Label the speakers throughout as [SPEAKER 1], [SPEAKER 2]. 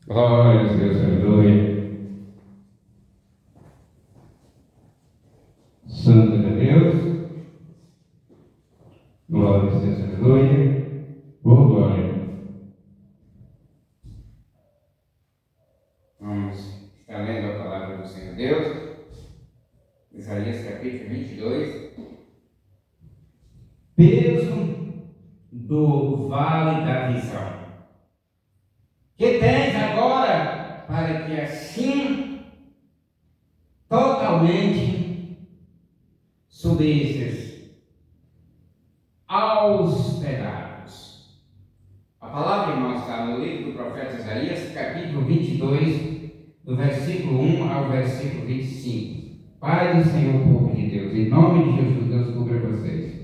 [SPEAKER 1] Glória a Deus, aleluia. Santo é Deus. Glória a Deus, aleluia. Oh, glória.
[SPEAKER 2] Vamos estar lendo a palavra do Senhor Deus. Isaías capítulo 22.
[SPEAKER 3] Peso do vale da visão. Que tens agora para que assim totalmente subisses aos pedaços. A palavra, irmãos, está no livro do profeta Isaías, capítulo 22, do versículo 1 ao versículo 25. Pai do Senhor, povo de Deus, em nome de Jesus, Deus cubra vocês.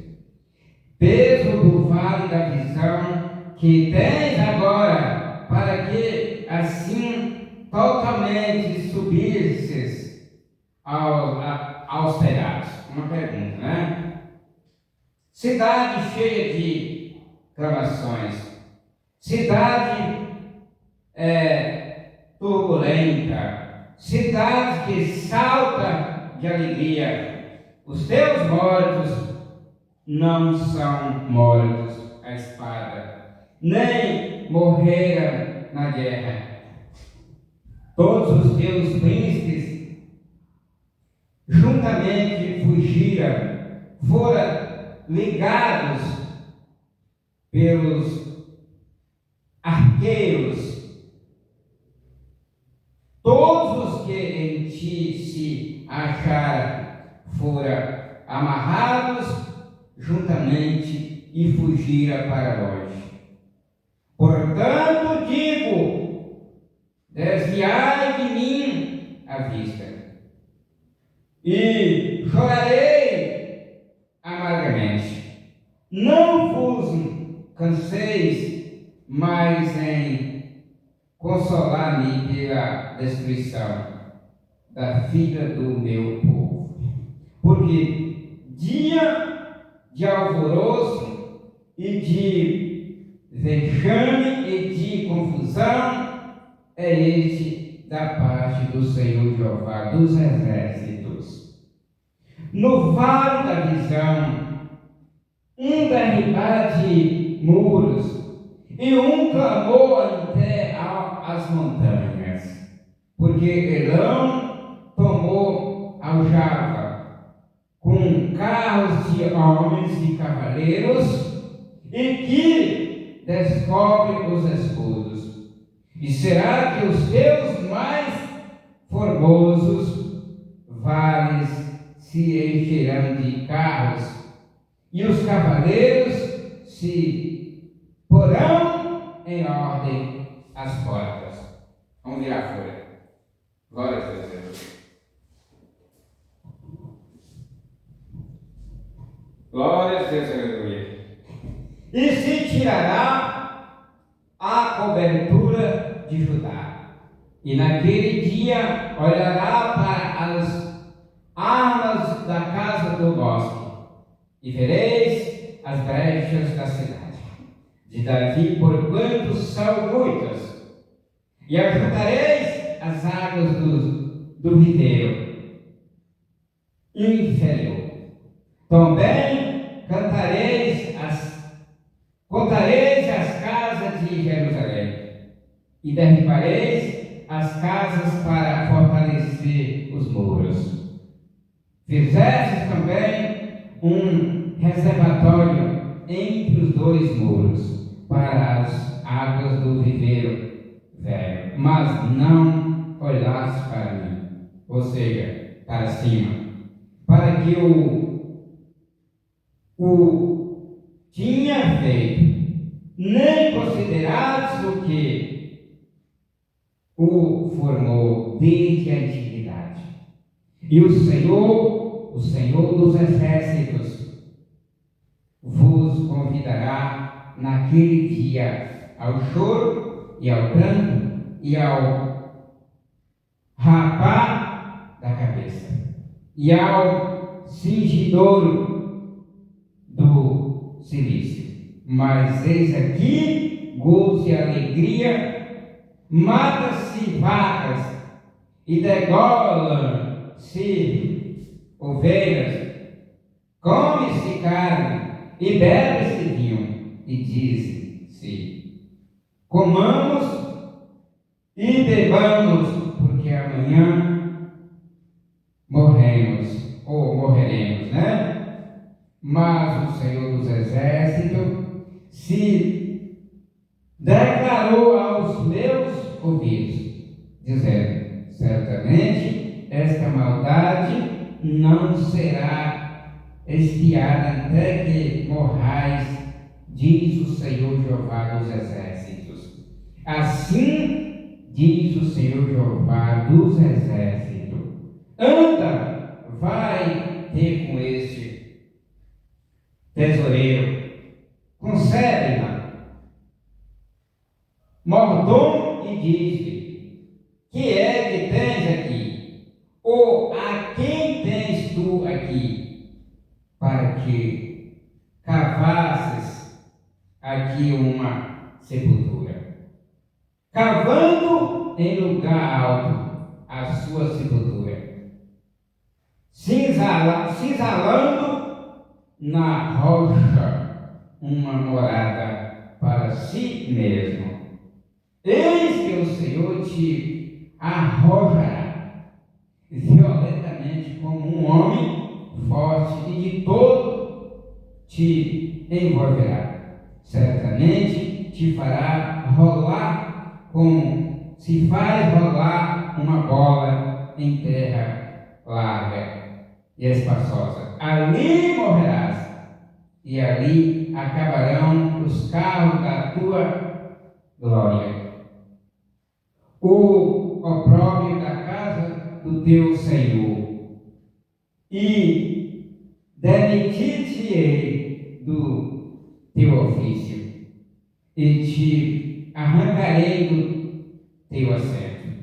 [SPEAKER 3] Peso do vale da visão que tens agora, para que assim totalmente subisses aos pedaços. Uma pergunta, né? Cidade cheia de clamações, cidade turbulenta, cidade que salta de alegria. Os teus mortos não são mortos à espada, nem morreram na guerra. Todos os teus príncipes juntamente fugiram, foram ligados pelos arqueiros. Todos os que em ti se acharam foram amarrados juntamente e fugiram para longe. Portanto digo, desviai de mim a vista, e chorarei amargamente. Não vos canseis mais em consolar-me pela destruição da filha do meu povo, porque dia de alvoroço e de vexame e de confusão é este da parte do Senhor Jeová dos exércitos. No vale da visão, derribar de muros e clamor até as montanhas, porque Elão tomou aljava com carros de homens e cavaleiros, e que descobre os escudos. E será que os teus mais formosos vales se encherão de carros, e os cavaleiros se porão em ordem às portas?
[SPEAKER 2] Vamos virar a folha. Glória a Deus. Glória a Deus, aleluia.
[SPEAKER 3] E se tirará a cobertura de Judá, e naquele dia olhará para as armas da casa do bosque, e vereis as brechas da cidade de Davi, porquanto são muitas, e ajuntareis as águas do ribeiro inferior. Também contareis as casas de Jerusalém, e derribareis as casas para fortalecer os muros. Fizestes também reservatório entre os dois muros para as águas do viveiro velho, mas não olhaste para mim, ou seja, para cima, para que o tinha feito, nem consideraste o que o formou desde a antiguidade. E o Senhor dos exércitos, vos convidará naquele dia ao choro e ao pranto e ao rapar da cabeça e ao cingidouro do silício. Mas eis aqui gozo e alegria, mata-se vacas e degolam-se ovelhas, come-se carne e bebe-se vinho, e diz-se: comamos e bebamos, porque amanhã morremos, ou morreremos, né? Mas o Senhor dos Exércitos se declarou aos meus ouvidos, dizendo: certamente esta maldade não será expiada até que morrais, diz o Senhor Jeová dos Exércitos. Assim diz o Senhor Jeová dos Exércitos: anda, vai ter com este tesoureiro, concebe-na mordomo e diz-lhe: que é que tens aqui? Ou a quem tens tu aqui? Para que cavasses aqui uma sepultura, cavando em lugar alto a sua sepultura, cinzalando na rocha uma morada para si mesmo. Eis que o Senhor te arrojará violentamente como um homem forte, e de todo te envolverá. Certamente te fará rolar como se faz rolar uma bola em terra larga e espaçosa. Ali morrerás, e ali acabarão os carros da tua glória. O opróbrio da casa do teu Senhor, e demitir-te-ei do teu ofício, e te arrancarei do teu assento.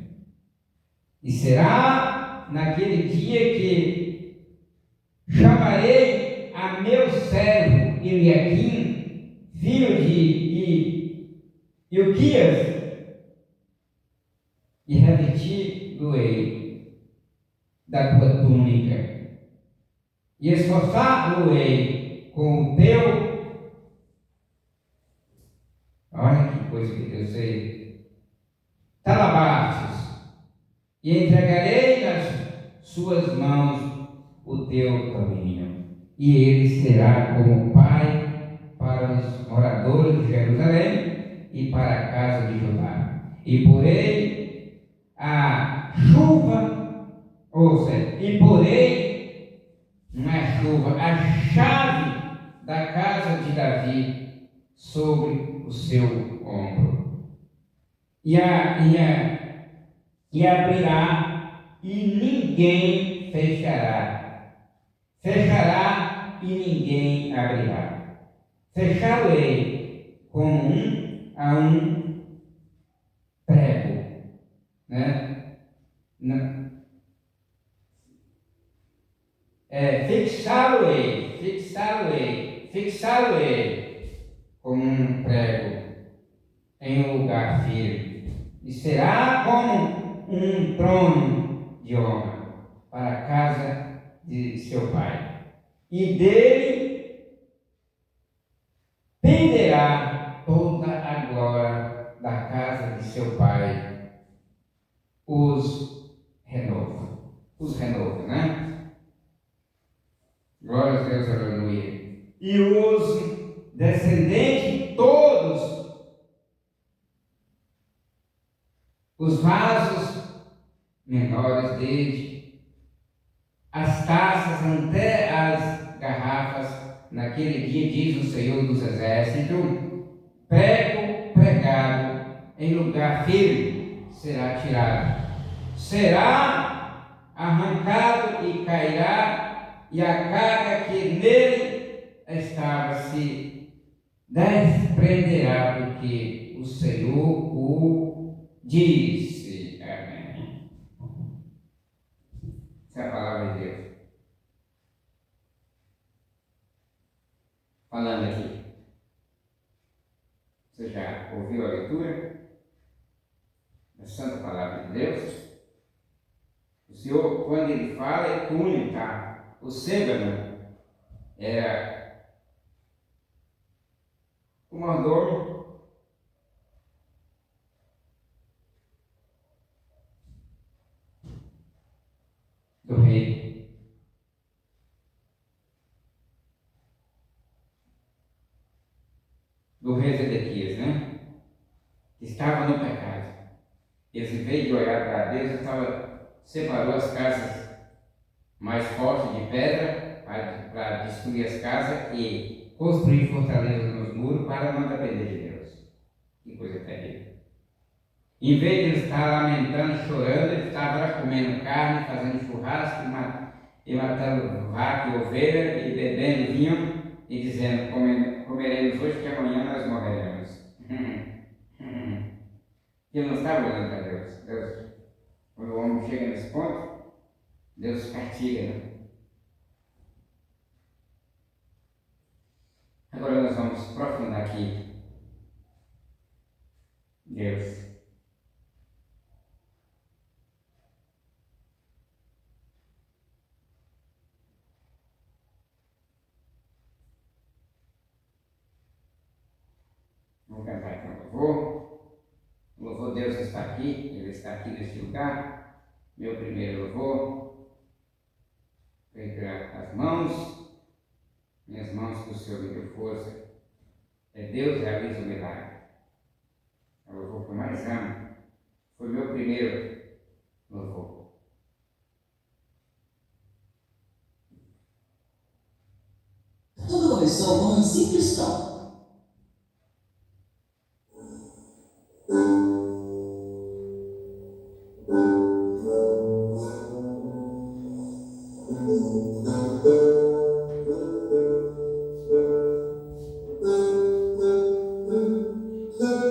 [SPEAKER 3] E será naquele dia que chamarei a meu servo Eliaquim, filho de Ilquias, e revesti-lo-ei da tua túnica, e esforçar-lo-ei com o teu. Olha que coisa que eu sei. Talabastes, e entregarei nas suas mãos o teu caminho, e ele será como pai para os moradores de Jerusalém e para a casa de Judá. E porei a chuva, ou seja, e porei, não é chuva, a chave da casa de Davi sobre o seu ombro. E abrirá e ninguém fechará. Fechará e ninguém abrirá. Fechá-lo-ei como a um prego, né? Fixá-lo-ei como um prego em um lugar firme, e será como um trono de honra para a casa de seu pai, e dele penderá toda a glória da casa de seu pai. Os renovo, né? Glória a Deus, aleluia. E os descendentes todos, os vasos menores desde as taças até as garrafas, naquele dia, diz o Senhor dos Exércitos, prego pregado em lugar firme será tirado, será arrancado e cairá, e a carga que nele estava se desprenderá, porque o Senhor o disse. Amém. Essa é a palavra de Deus. Falando aqui. Você já ouviu a leitura? palavra de Deus, o Senhor, quando Ele fala, é cunho, tá? O Cébano era o mordomo do rei. Do rei Zedequias, né? Que estava no pecado. Eles, em vez de olhar para Deus, separou as casas mais fortes de pedra para destruir as casas e construir fortalezas nos muros para não depender de Deus. Que coisa terrível. Em vez de ele estar lamentando, chorando, ele estava lá comendo carne, fazendo churrasco e matando vaca e ovelha e bebendo vinho e dizendo: comeremos hoje que amanhã nós morreremos. Ele não estava olhando para Deus. Quando o homem chega nesse ponto, Deus castiga, né? Agora nós vamos aprofundar aqui. Deus. Vamos cantar aqui um louvor. O louvor Deus está aqui, Ele está aqui neste lugar. Meu primeiro louvor. Pegar as mãos, minhas mãos que o Senhor me deu força. Deus realiza o milagre. É o louvor que eu mais amo. Foi meu primeiro louvor.
[SPEAKER 4] Tudo começou com um simples tom.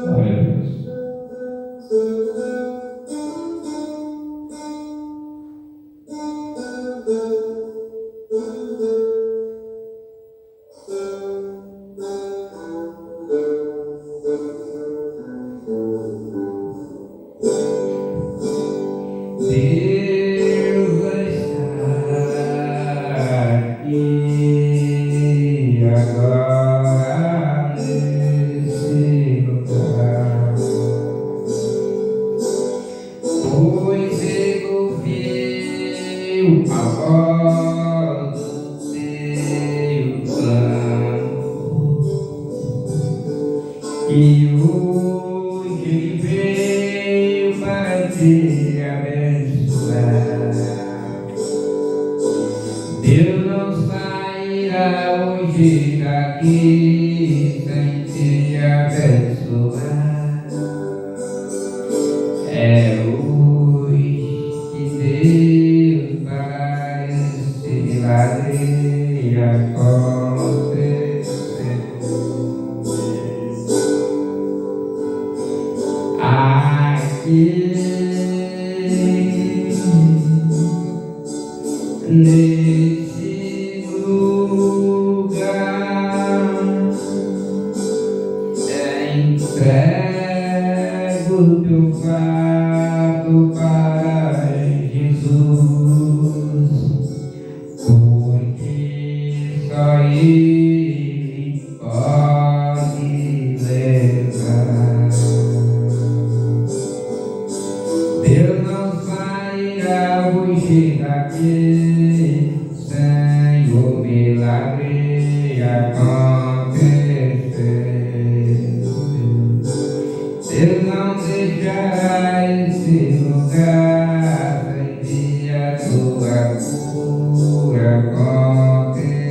[SPEAKER 1] Glória a Deus. Deus está aqui agora nesse lugar, pois Ele ouviu a voz do seu clamor e hoje Ele veio para te abençoar. Deus não sairá hoje daqui sem te abençoar. É hoje que Deus faz esse milagre acontecer. Aqui nesse lugar entrego o teu fardo para Jesus, porque só Ele pode levar. Deus não sairá hoje daqui sem o milagre acontecer. Deus não deixará esse lugar sem que a tua cura acontecer.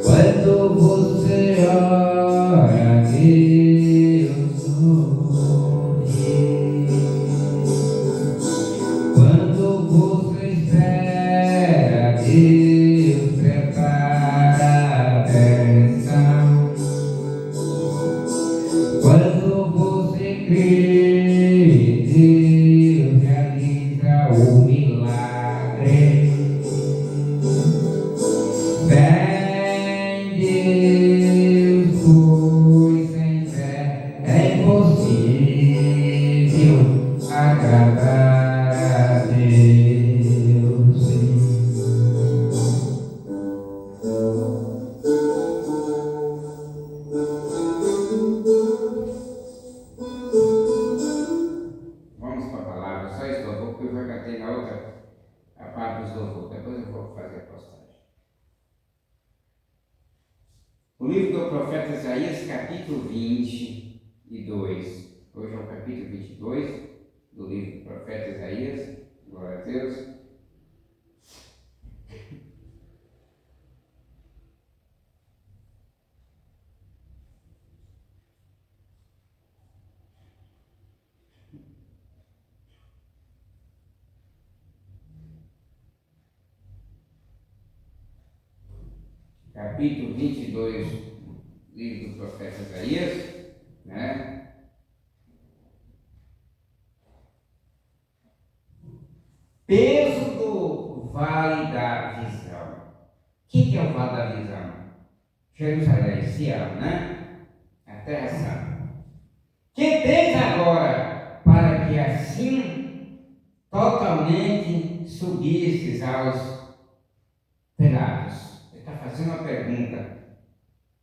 [SPEAKER 1] Quando você ora, Deus ouve. Quando você espera, Deus prepara a bênção. Quando você crê, Deus realiza o milagre. Vem, Deus, pois sem fé
[SPEAKER 3] 22. Hoje é o capítulo 22 do livro do profeta Isaías. Glória a Deus. Capítulo 22 do livro do profeta Isaías, né? Peso do vale da visão. O que é o vale da visão? Jerusalém, Sião, né? A terra santa. Que tens agora para que assim totalmente subisses aos telhados? Ele está fazendo uma pergunta.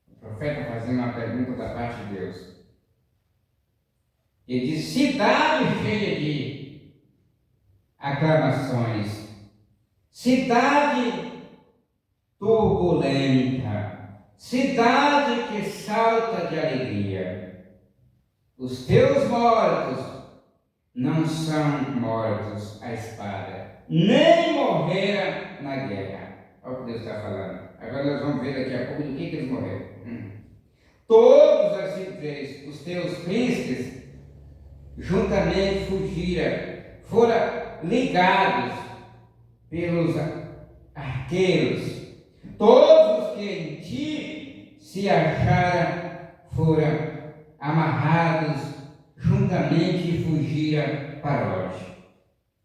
[SPEAKER 3] O profeta está fazendo uma pergunta da parte de Deus. Ele diz: cidade cheia de aclamações, cidade turbulenta, cidade que salta de alegria. Os teus mortos não são mortos à espada, nem morreram na guerra. Olha o que Deus está falando. Agora nós vamos ver daqui a pouco do que eles morreram. Todos, versículo 3, os teus príncipes juntamente fugiram, foram ligados pelos arqueiros. Todos os que em ti se acharam foram amarrados juntamente e fugiram para longe.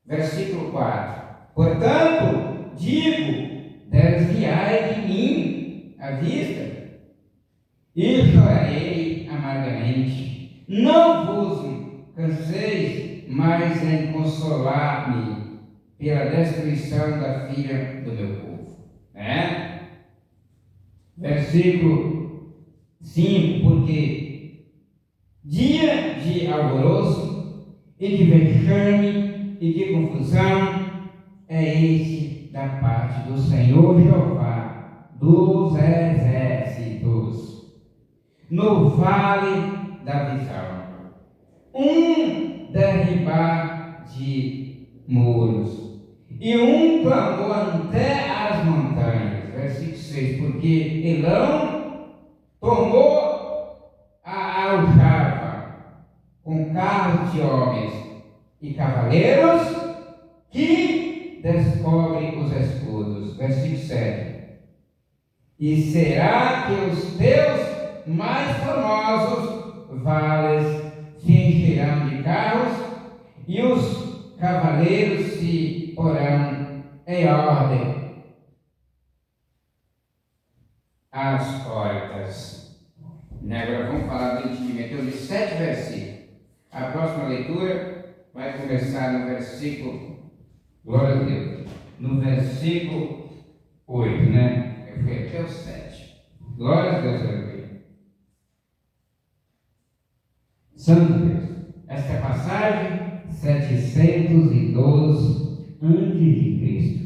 [SPEAKER 3] Versículo 4. Portanto, digo, desviai de mim a vista, e chorarei amargamente. Não vos canseis mais em consolar-me pela destruição da filha do meu povo. Versículo 5. Porque dia de alvoroço e de vexame e de confusão é este da parte do Senhor Jeová dos exércitos, no vale da visão, derribar de muros e clamor até as montanhas. Versículo 6. Porque Elão tomou a aljava com carros de homens e cavaleiros que descobrem os escudos. Versículo 7. E será que os teus mais famosos vales se encherão de carros e os cavaleiros se porão em ordem às portas. Agora vamos falar do entendimento. Eu li 7 versículos. A próxima leitura vai começar no versículo, glória a Deus, no versículo 8, né? Eu fui até o 7. Glória a Deus, aleluia. Santo Deus. Esta passagem, 712 a.C.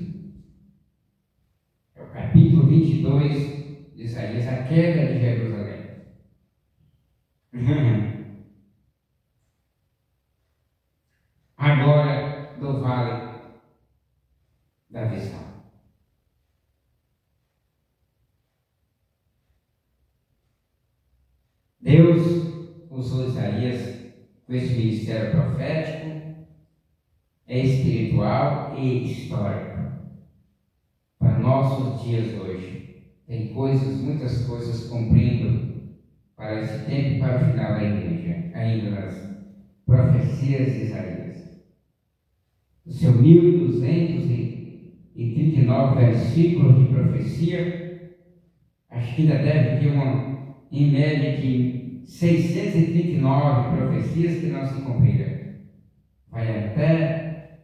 [SPEAKER 3] É o capítulo 22 de Isaías, a queda de Jerusalém. Agora, do vale da visão. Deus usou Isaías com esse ministério profético, espiritual e histórico para nossos dias hoje. Tem muitas coisas cumprindo para esse tempo e para o final da igreja, ainda nas profecias de Isaías. O seu 1239 versículos de profecia, acho que ainda deve ter em média de 639 profecias que não se cumpriram. Vai até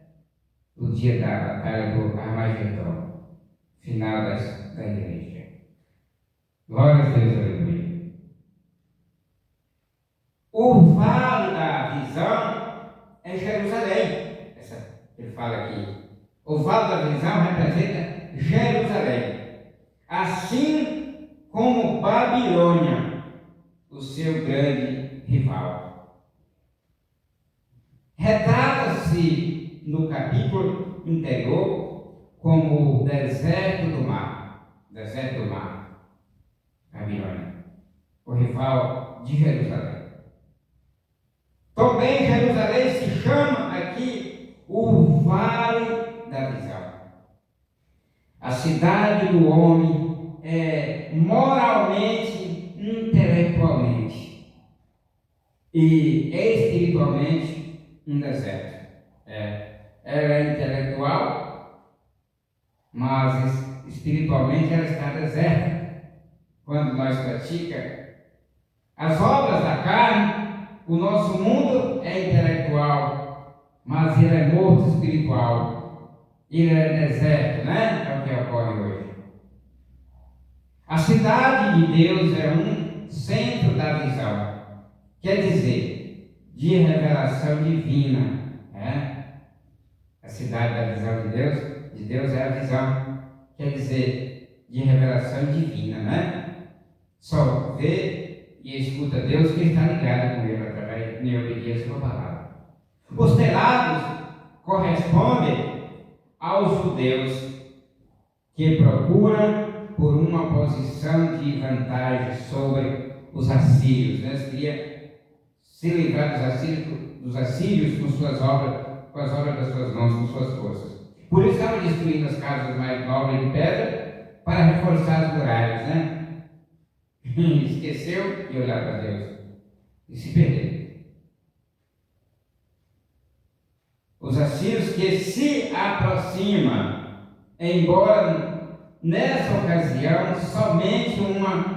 [SPEAKER 3] o dia da batalha do Armagedon, final da igreja. Glória a Deus, aleluia. O vale da visão é Jerusalém. Ele fala aqui. O vale da visão representa Jerusalém. Assim como Babilônia, os seu grande rival. Retrata-se no capítulo anterior como o deserto do mar, Babilônia, o rival de Jerusalém. Também Jerusalém se chama aqui o Vale da Visão. A cidade do homem é moralmente, intelectualmente e espiritualmente um deserto. Ela é intelectual, mas espiritualmente ela está deserta. Quando nós praticamos as obras da carne, o nosso mundo é intelectual, mas ele é morto espiritual. Ele é deserto, né? É o que ocorre hoje. A cidade de Deus é um centro da visão, quer dizer, de revelação divina. A cidade da visão de Deus é a visão, quer dizer, de revelação divina, né? Só vê e escuta Deus que está ligado com ele através de obediência à palavra. Os telados correspondem aos judeus que procuram por uma posição de vantagem sobre os assírios. Eles queriam se livrar dos assírios com suas obras, com as obras das suas mãos, com suas forças. Por isso estavam destruindo as casas mais nobres de pedra para reforçar as muralhas, né? Esqueceu de olhar para Deus e se perdeu. Os assírios que se aproximam, embora nessa ocasião somente uma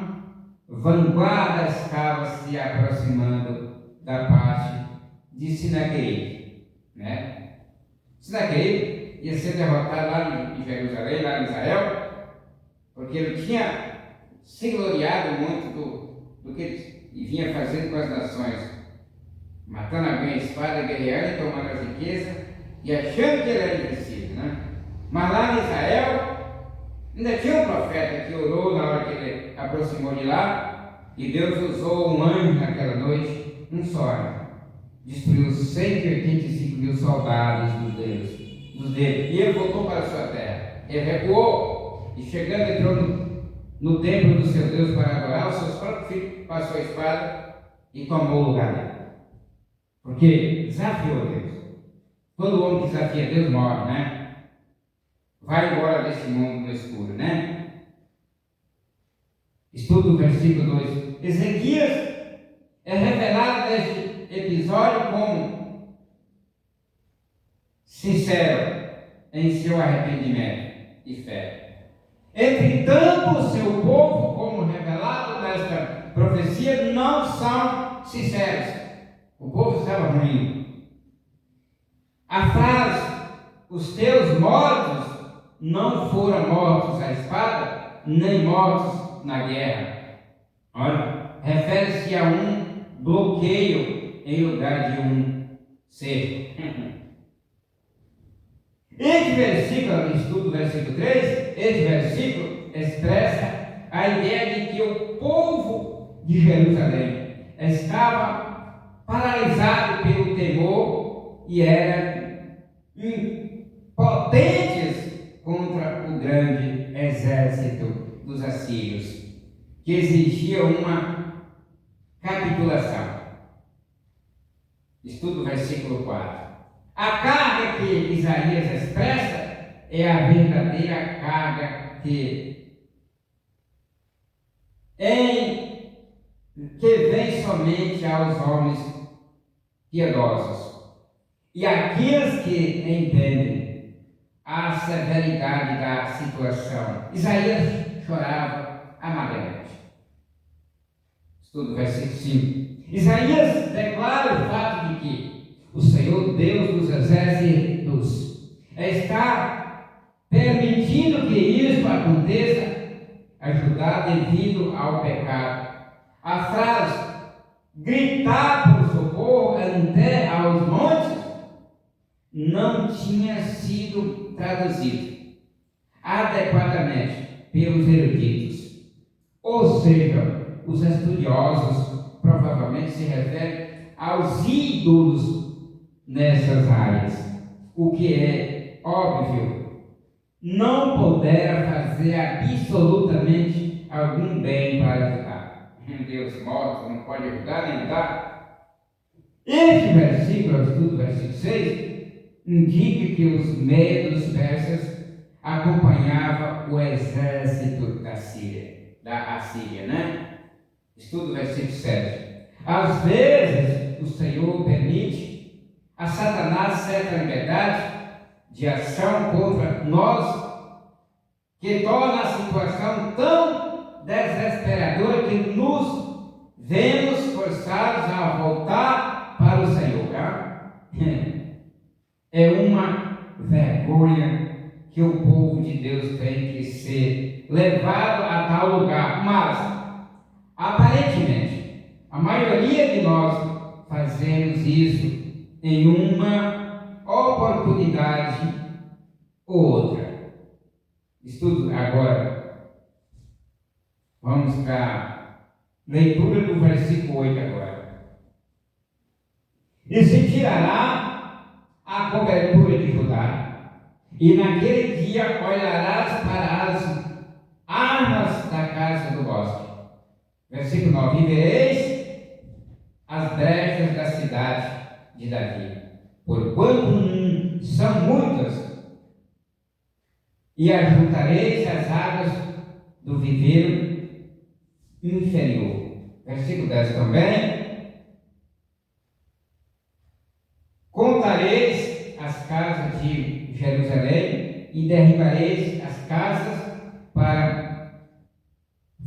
[SPEAKER 3] vanguarda estava se aproximando da parte de Sinaqueribe, né? Sinaqueribe ia ser derrotado lá em Jerusalém, lá em Israel, porque ele tinha se gloriado muito do que ele vinha fazendo com as nações, matando alguém a espada, guerreando, tomando as riquezas e achando que ele era invencível, né? Mas lá em Israel ainda tinha um profeta que orou na hora que ele aproximou de lá, e Deus usou um anjo naquela noite, um só anjo, destruiu 185 mil soldados dos dele, e ele voltou para a sua terra. Ele recuou e chegando entrou no templo do seu Deus para adorar, os seus próprios filhos passou a espada e tomou o lugar dele. Porque desafiou Deus. Todo homem que desafia Deus morre, né? Vai embora desse mundo no escuro, né? Estuda o versículo 2. Ezequias é revelado neste episódio como sincero em seu arrependimento e fé. Entretanto, o seu povo, como revelado nesta profecia, não são sinceros. O povo estava ruim. A frase, os teus mortos não foram mortos à espada, nem mortos na guerra. Olha, refere-se a um bloqueio em lugar de um cerco. Este versículo, estudo o versículo 3, este versículo expressa a ideia de que o povo de Jerusalém estava paralisado pelo temor e eram impotentes contra o grande exército dos assírios, que exigia uma capitulação. Estudo o versículo 4. A carga que Isaías expressa é a verdadeira carga que vem somente aos homens piedosos e àqueles que entendem a severidade da situação. Isaías chorava amargamente. Estudo o versículo 5. Isaías declara o fato de que o Senhor Deus dos exércitos está permitindo que isso aconteça, ajudar devido ao pecado. A frase gritar por socorro até aos montes não tinha sido traduzido adequadamente pelos eruditos, ou seja, os estudiosos provavelmente se refere aos ídolos nessas áreas, o que é óbvio, não poderá fazer absolutamente algum bem para ajudar. Um Deus morto não pode ajudar nem dar. Este versículo, estudo versículo 6, indica que os medos persas acompanhavam o exército da Assíria, né? Estudo versículo 7. Às vezes, o Senhor permite a Satanás certa liberdade de ação contra nós, que torna a situação tão desesperadora que nos vemos forçados a voltar para o Senhor. Tá? É uma vergonha que o povo de Deus tem que ser levado a tal lugar, mas aparentemente a maioria de nós fazemos isso em uma oportunidade ou outra. Estudo agora. Vamos para a leitura do versículo 8 agora. E se tirará a cobertura de Judá, e naquele dia olharás para as armas da casa do bosque. Versículo 9. E vereis as brechas da cidade de Davi, porquanto são muitas, e ajuntareis as águas do viveiro inferior. Versículo 10 também. Contareis as casas de Jerusalém e derribareis as casas para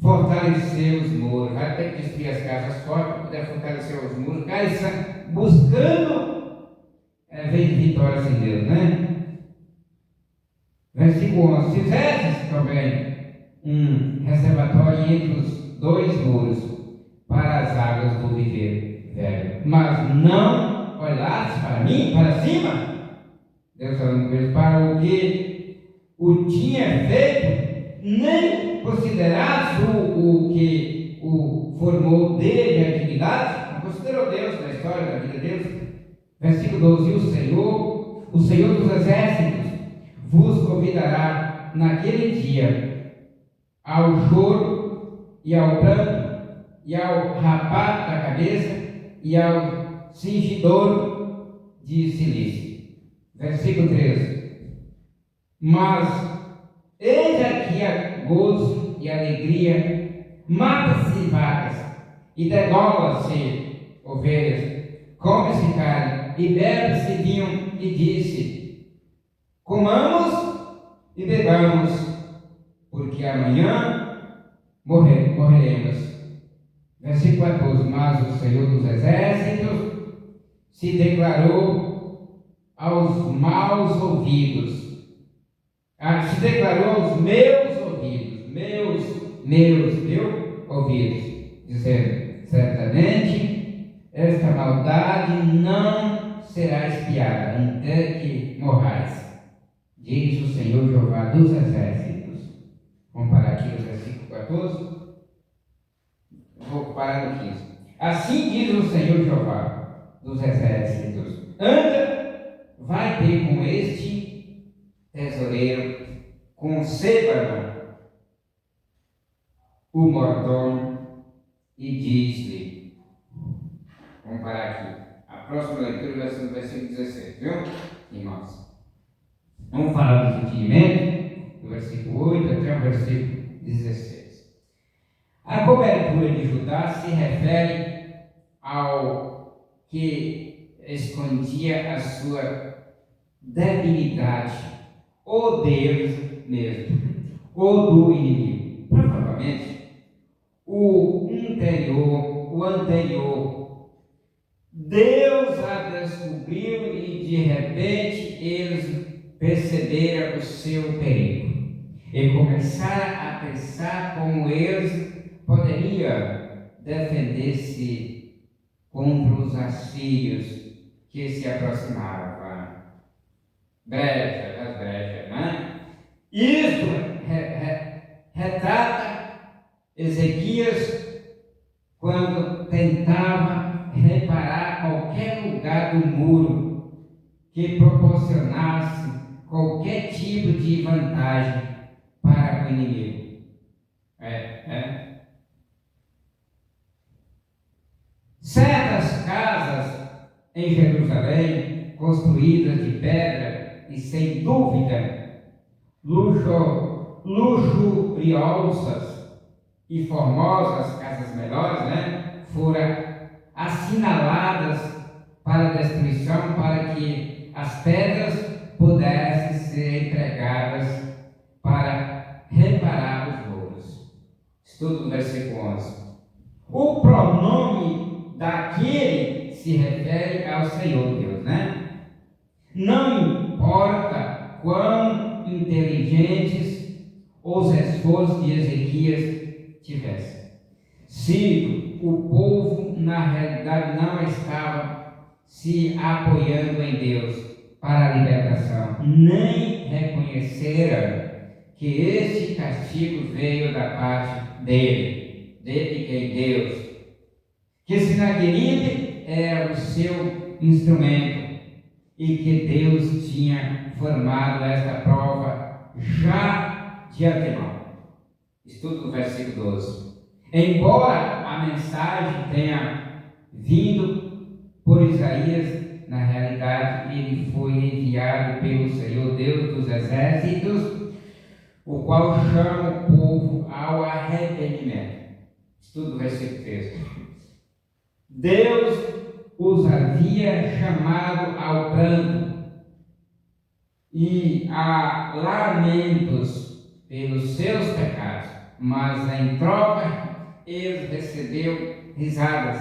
[SPEAKER 3] fortalecer os muros. Vai ter que destruir as casas fortes para poder fortalecer os muros, buscando vitórias em Deus, né? Versículo 11. Fizestes também um reservatório entre os dois muros para as águas do viveiro velho, mas não olhaste para mim, para cima. Deus falando com eles, para o que o tinha feito, nem consideraste o que o formou dele a dignidade. Não considerou Deus na história da vida de Deus. Versículo 12. E o Senhor dos exércitos, vos convidará naquele dia ao choro e ao pranto, e ao rapar da cabeça, e ao cingidor de silício. Versículo 13. Mas eis aqui a gozo e alegria, mata-se vacas, e degola-se ovelhas, come-se carne, e bebe-se vinho, e disse: comamos e bebamos, porque amanhã morreremos. Versículo 14. Mas o Senhor dos exércitos se declarou aos maus ouvidos, se declarou aos meus ouvidos, dizendo: certamente esta maldade não será expiada, até que morrais, diz o Senhor Jeová dos exércitos. Vamos parar aqui no versículo 14. Vou parar no 15. Assim diz o Senhor Jeová dos exércitos: anda, vai ter com este tesoureiro, com Sébano, o mordomo, e diz-lhe. Vamos parar aqui. A próxima leitura vai ser no versículo 16, viu, irmãos? Vamos falar dos entendimento, do versículo 8 até o versículo 16. A cobertura de Judá se refere ao que escondia a sua debilidade, ou Deus mesmo, ou do inimigo. Provavelmente, o anterior, Deus a descobriu e de repente eles perceberam o seu perigo e começaram a pensar como eles poderiam defender-se contra os assírios que se aproximavam. As brechas, né? Isso retrata Ezequias quando tentava reparar qualquer lugar do muro que proporcionasse qualquer tipo de vantagem para o inimigo. Certas casas em Jerusalém, construídas de pedra e sem dúvida luxuriosas e formosas, casas melhores, foram assinaladas para destruição, para que as pedras pudessem ser empregadas para reparar os muros. Estudo do versículo 11. O pronome daquele se refere ao Senhor Deus, Não importa quão inteligentes os esforços de Ezequias tivessem. Se o povo, na realidade, não estava se apoiando em Deus para a libertação, nem reconheceram que este castigo veio da parte dele, quem Deus, que Senaqueribe era o seu instrumento e que Deus tinha formado esta prova já de antemão. Estudo do versículo 12. Embora a mensagem tenha vindo por Isaías, na realidade ele foi enviado pelo Senhor Deus dos exércitos, o qual chama o povo ao arrependimento. Estudo do versículo 13. Deus os havia chamado ao pranto e a lamentos pelos seus pecados, mas em troca eles receberam risadas,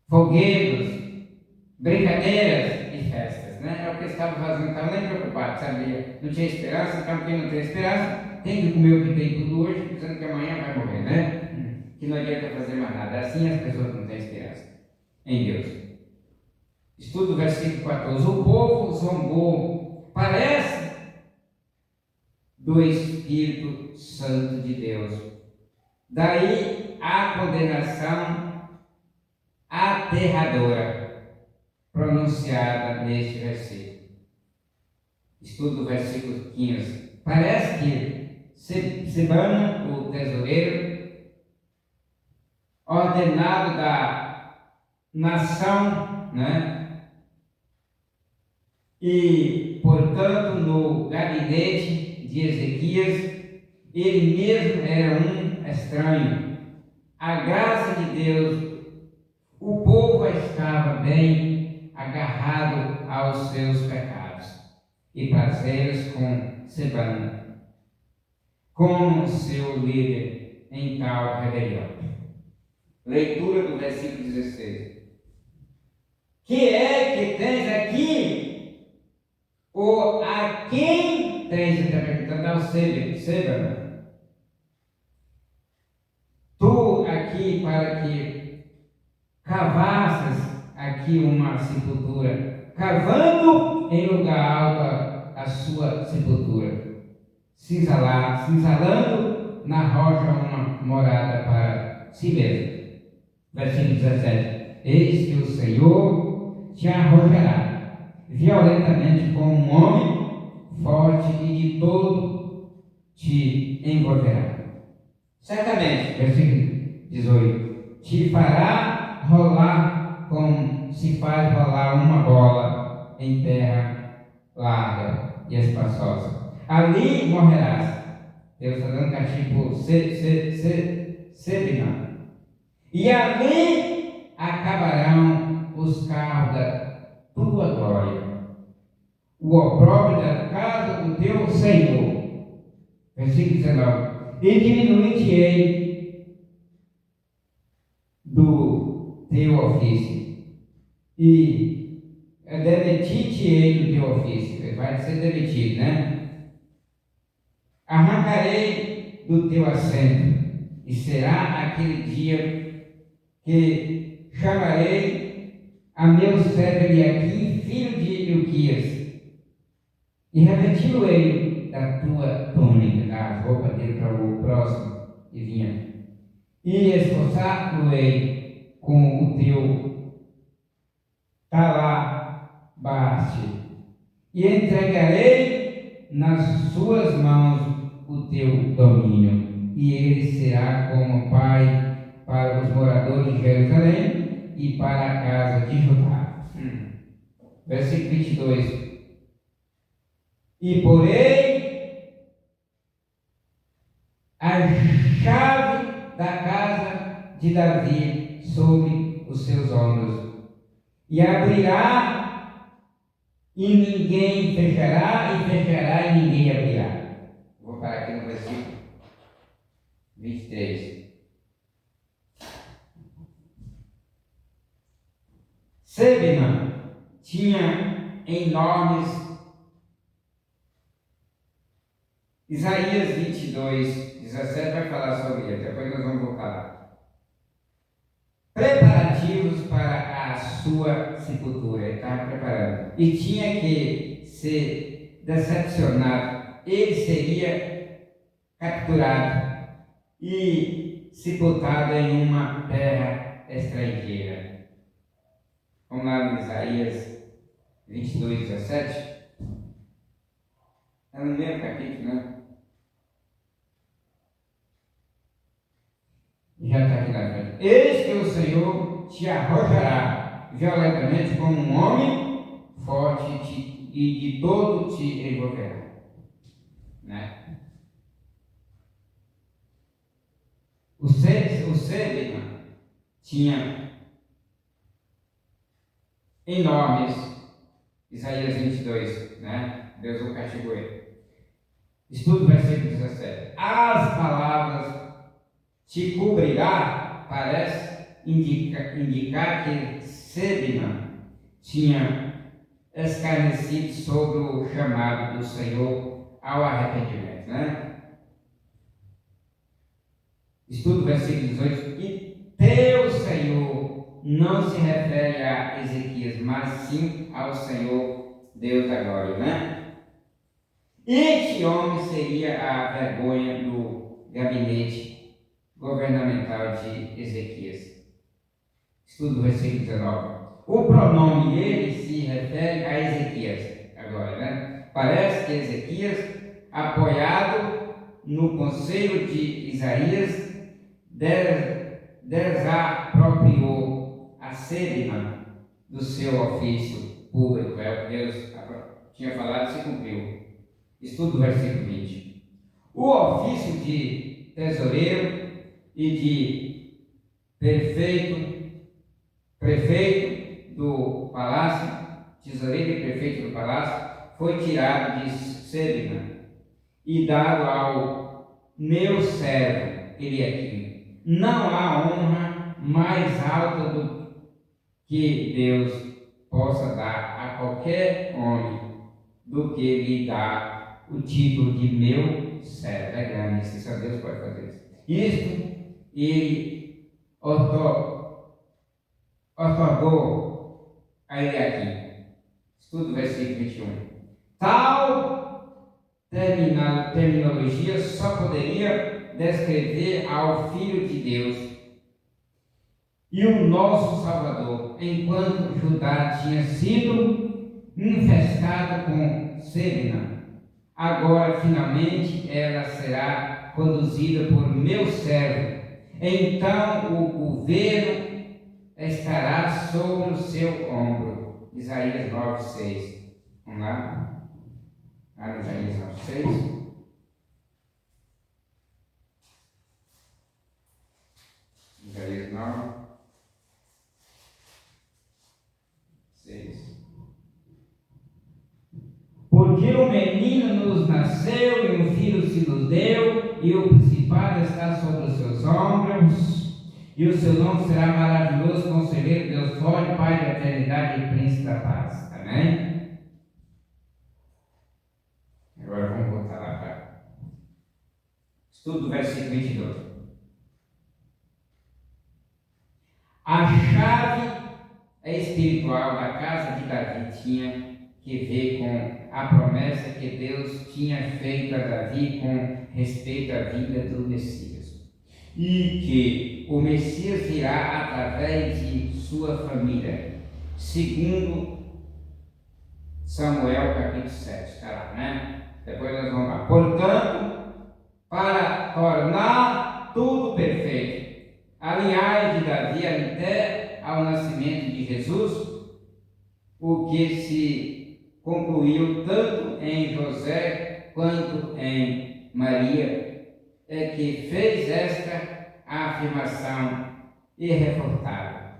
[SPEAKER 3] fogueiros, brincadeiras e festas, É o que eles estavam fazendo, não estavam nem preocupados, sabia? Não tinha esperança, então quem não tem esperança tem que comer o que tem tudo hoje, pensando que amanhã vai morrer, Que não adianta fazer mais nada. Assim as pessoas não têm esperança em Deus. Estudo o versículo 14. O povo zombou, parece, do Espírito Santo de Deus. Daí a condenação aterradora pronunciada neste versículo. Estudo o versículo 15. Parece que Sebana, o tesoureiro, ordenado da nação, E, portanto, no gabinete de Ezequias, ele mesmo era um estranho. A graça de Deus, o povo estava bem agarrado aos seus pecados e prazeres com Sebana, como seu líder em tal rebelião. Leitura do versículo 16. Que é que tens aqui? Ou a quem tens? Está perguntando ao Sebana. Tu aqui para que cavasses aqui uma sepultura, cavando em lugar alto a sua sepultura, cinzalando na rocha uma morada para si mesmo. Versículo 17. Eis que o Senhor te arrojará violentamente como um homem forte e de todo te envolverá. Certamente, versículo 18, te fará rolar como se faz rolar uma bola em terra larga e espaçosa. Ali morrerás. Deus está dando castigo por Sebna. E ali acabarão os carros da tua glória, o opróbrio da casa do teu Senhor. Versículo 19. E diminuir-te-ei do teu ofício, e demitir-te-ei do teu ofício. Ele vai ser demitido, Arrancarei do teu assento, e será aquele dia que chamarei a meu servo Eliaquim, filho de Hilquias, e revesti-lo-ei da tua túnica, da roupa dele para o próximo, e vinha. e esforçar-me-ei com o teu talabaste, e entregarei nas suas mãos o teu domínio, e ele será como pai para os moradores de Jerusalém e para a casa de Judá. Versículo 22. E porei a chave da casa de Davi sobre os seus ombros, e abrirá e ninguém fechará, e fechará e ninguém abrirá. Vou parar aqui no versículo 23. Sebna tinha enormes. Isaías 22, 17 vai falar sobre ele, depois nós vamos voltar lá. Preparativos para a sua sepultura, ele estava preparando. E tinha que ser decepcionado, ele seria capturado e sepultado em uma terra estrangeira. Vamos lá no Isaías 22, 17. É no mesmo capítulo, né? Já está aqui na frente. Eis que o Senhor te arrojará violentamente como um homem forte e de todo te envolverá. Né? O Sebna tinha enormes, Isaías 22, né? Deus o castigou ele. Estudo o versículo 17. As palavras te cobrirá, parece indicar que Sebna tinha escarnecido sobre o chamado do Senhor ao arrependimento, né? Estudo o versículo 18. E teu Senhor não se refere a Ezequias, mas sim ao Senhor Deus da glória, né? Este homem seria a vergonha do gabinete governamental de Ezequias. Estudo o versículo 19. O pronome dele se refere a Ezequias, agora, né? Parece que Ezequias, apoiado no conselho de Isaías, desapropriou a Sebna do seu ofício público. É o que Deus tinha falado e se cumpriu. Estudo o versículo 20. O ofício de tesoureiro e de prefeito do palácio, tesoureiro e prefeito do palácio, foi tirado de Sebna e dado ao meu servo Eliaquim. Não há honra mais alta do que Deus possa dar a qualquer homem do que lhe dar o título de meu servo. É grande, isso só Deus pode fazer isso. Isto ele otorgou a Eliaquim. Estudo o versículo 21. Tal terminologia só poderia descrever ao Filho de Deus e o nosso Salvador, enquanto Judá tinha sido infestado com Sebna. Agora, finalmente, ela será conduzida por meu servo. Então o governo estará sobre o seu ombro. Isaías 9, 6. Vamos lá? No Isaías 9, 6. Isaías 9, 6. Porque um menino nos nasceu e um filho se nos deu, e o principado está sobre os seus ombros, e o seu nome será maravilhoso, conselheiro, Deus forte, Pai da eternidade e príncipe da paz. Amém? Agora vamos voltar lá para estudo do versículo 22. A chave espiritual da casa de Davi tinha que ver com a promessa que Deus tinha feito a Davi com respeito à vinda do Messias. e que o Messias virá através de sua família, segundo Samuel capítulo 7, está lá, né? Depois nós vamos lá. Portanto, para tornar tudo perfeito, a linhagem de Davi até ao nascimento de Jesus, o que se concluiu tanto em José quanto em Maria, é que fez esta afirmação irrefutável,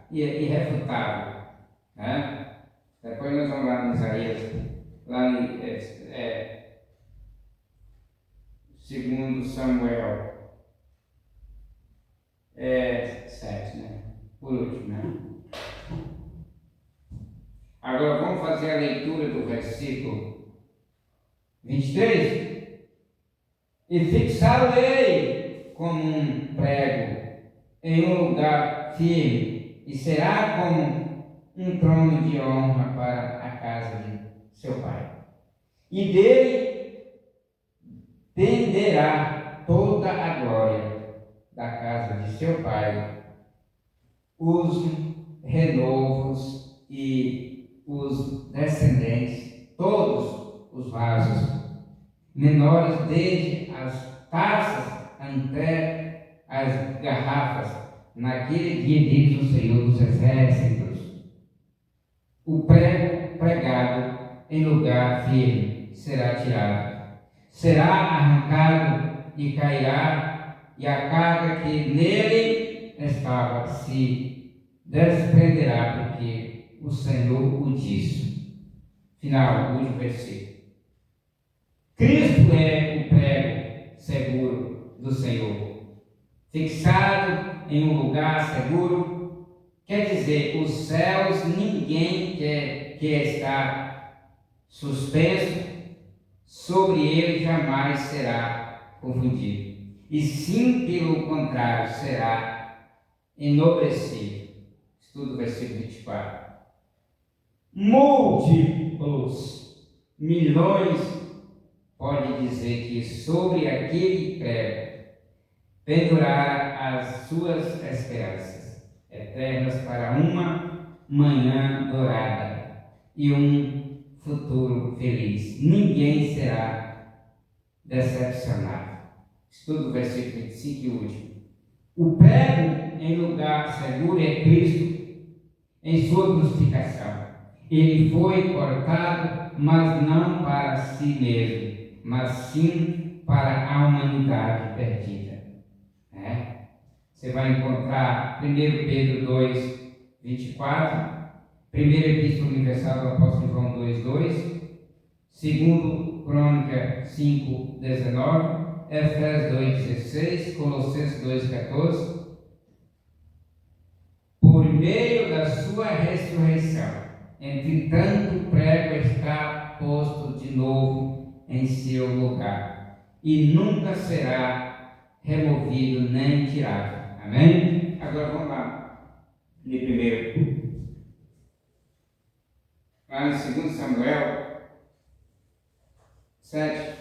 [SPEAKER 3] né? Depois nós vamos lá em Isaías, lá em segundo Samuel 7, né? Por último, né? Agora vamos fazer a leitura do versículo 23. E fixá-lo-ei como um prego em um lugar firme, e será como um trono de honra para a casa de seu pai. E dele tenderá toda a glória da casa de seu pai, os renovos e os descendentes, todos os vasos menores, desde as taças até as garrafas, naquele dia, diz o Senhor dos Exércitos. O prego pregado em lugar firme será tirado, será arrancado e cairá, e a carga que nele estava se desprenderá, porque o Senhor o disse. Final, último versículo. Cristo é o prego seguro do Senhor, fixado em um lugar seguro, quer dizer, os céus ninguém quer estar suspenso, sobre ele jamais será confundido, e sim, pelo contrário, será enobrecido. Estudo o versículo 24. Múltiplos milhões pode dizer que sobre aquele prego penduraram as suas esperanças eternas para uma manhã dourada e um futuro feliz. Ninguém será decepcionado. Estudo o versículo 25 e último. O prego em lugar seguro é Cristo em sua crucificação. Ele foi cortado, mas não para si mesmo, mas sim para a humanidade perdida. Você vai encontrar 1 Pedro 2, 24, 1 Epístola Universal do Apóstolo João 2, 2, 2 Crônica 5, 19, Efésios 2, 16, Colossenses 2, 14. Por meio da sua ressurreição, entretanto, o prego está posto de novo em seu lugar e nunca será removido nem tirado. Amém? Agora vamos lá. De primeiro. Lá em 2 Samuel 7.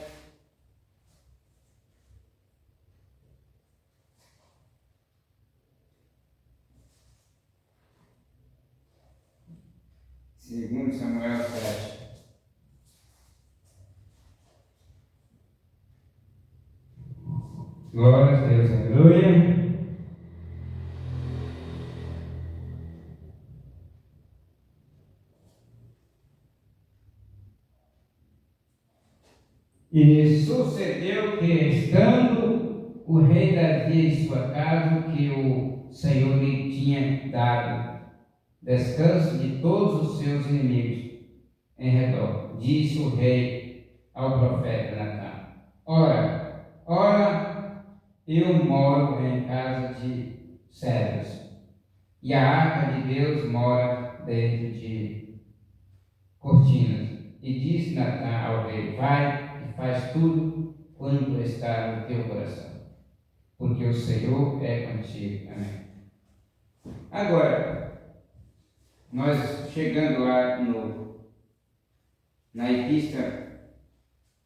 [SPEAKER 3] Segundo Samuel 7.
[SPEAKER 1] Glória a Deus, aleluia. E sucedeu que, estando o rei Davi em sua casa, que o Senhor lhe tinha dado descanso de todos os seus inimigos em redor, disse o rei ao profeta Natã: Ora, eu moro em casa de cedros, e a arca de Deus mora dentro de cortinas. E disse Natã ao rei: Vai e faz tudo quanto está no teu coração, porque o Senhor é contigo. Amém. Agora, nós chegando lá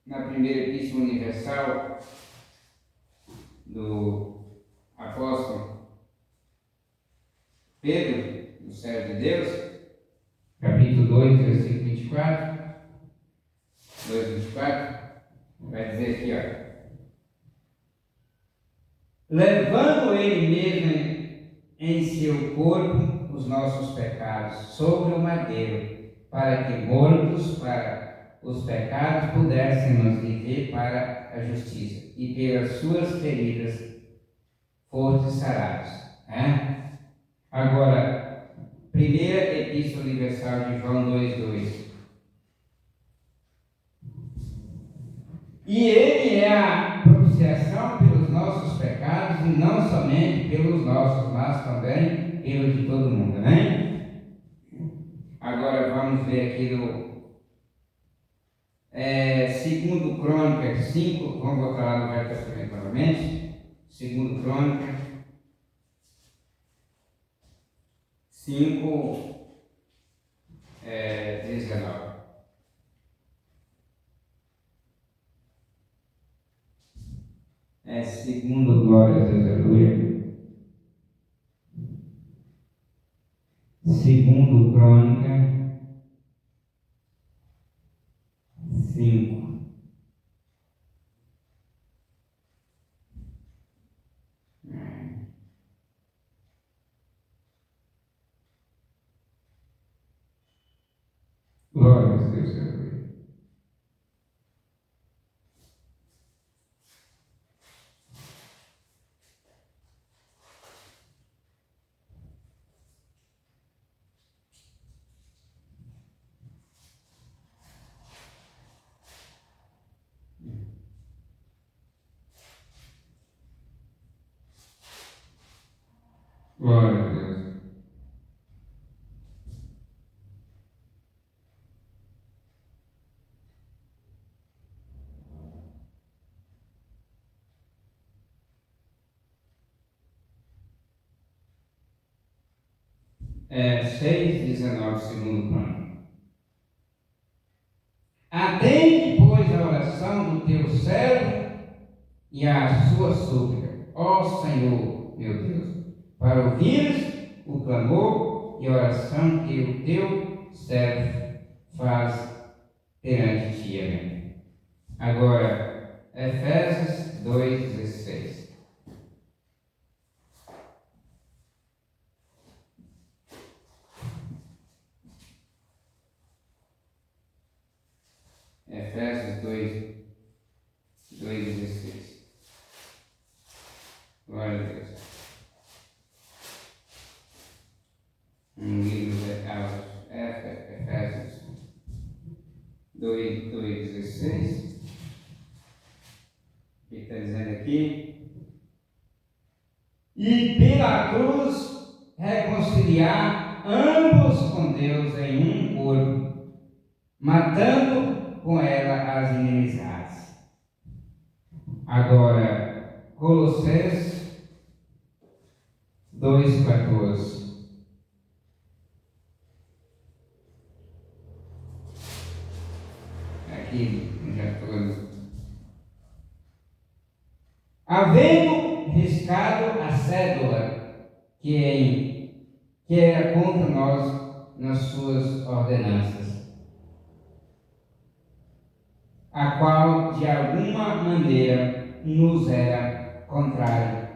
[SPEAKER 1] na primeira epístola universal do
[SPEAKER 2] apóstolo Pedro, o servo de Deus,
[SPEAKER 1] capítulo 2, versículo 24.
[SPEAKER 2] 2:24, vai dizer aqui, ó.
[SPEAKER 1] Levando ele mesmo em seu corpo os nossos pecados sobre o madeiro, para que mortos para os pecados pudéssemos viver para a justiça, e pelas suas feridas fostes sarados. Agora, primeira Epístola Universal de João 2:2. E ele é a propiciação pelos nossos pecados, e não somente pelos nossos, mas também pelos de todo mundo, né? Agora vamos ver aqui no segundo Crônica 5, vamos voltar lá no Velho Testamento novamente. Segundo Crônica 5, 19. Segundo Glórias, aleluia. Segundo Crônica 5. Glórias a Deus, aleluia. Glória a Deus. É 6:19, segundo Crônica. Atende, pois, a oração do teu servo e a sua súplica, ó Senhor, meu Deus, para ouvires o clamor e a oração que o teu servo faz perante ti. Amém. Agora, Efésios 2:16. Efésios 2:16. Glória a Deus. Um livro de Efésios 2:16. O que está dizendo aqui? E pela cruz reconciliar ambos com Deus em um corpo, matando com ela as inimizades. Agora, Colossenses 2:14. Aqui, já estou. Havendo riscado a cédula que era contra nós nas suas ordenanças, a qual de alguma maneira nos era contrária,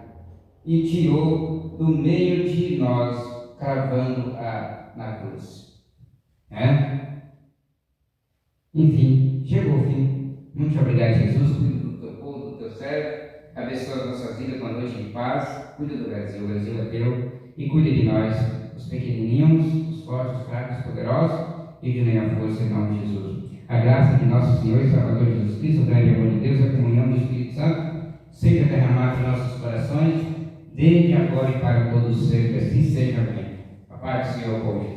[SPEAKER 1] e tirou do meio de nós, cravando-a na cruz. Enfim, chegou o fim. Muito obrigado, Jesus. Cuida do teu povo, do teu servo. Abençoa as nossas vidas com a noite de paz. Cuida do Brasil, o Brasil é teu. E cuida de nós, os pequenininhos, os fortes, os fracos, os poderosos, e de meia força em nome de Jesus. A graça de nosso Senhor e Salvador Jesus Cristo, o grande amor de Deus, a comunhão do Espírito Santo, seja derramado em nossos corações, desde agora e para todos sempre. Assim seja. Amém. A paz do Senhor, povo.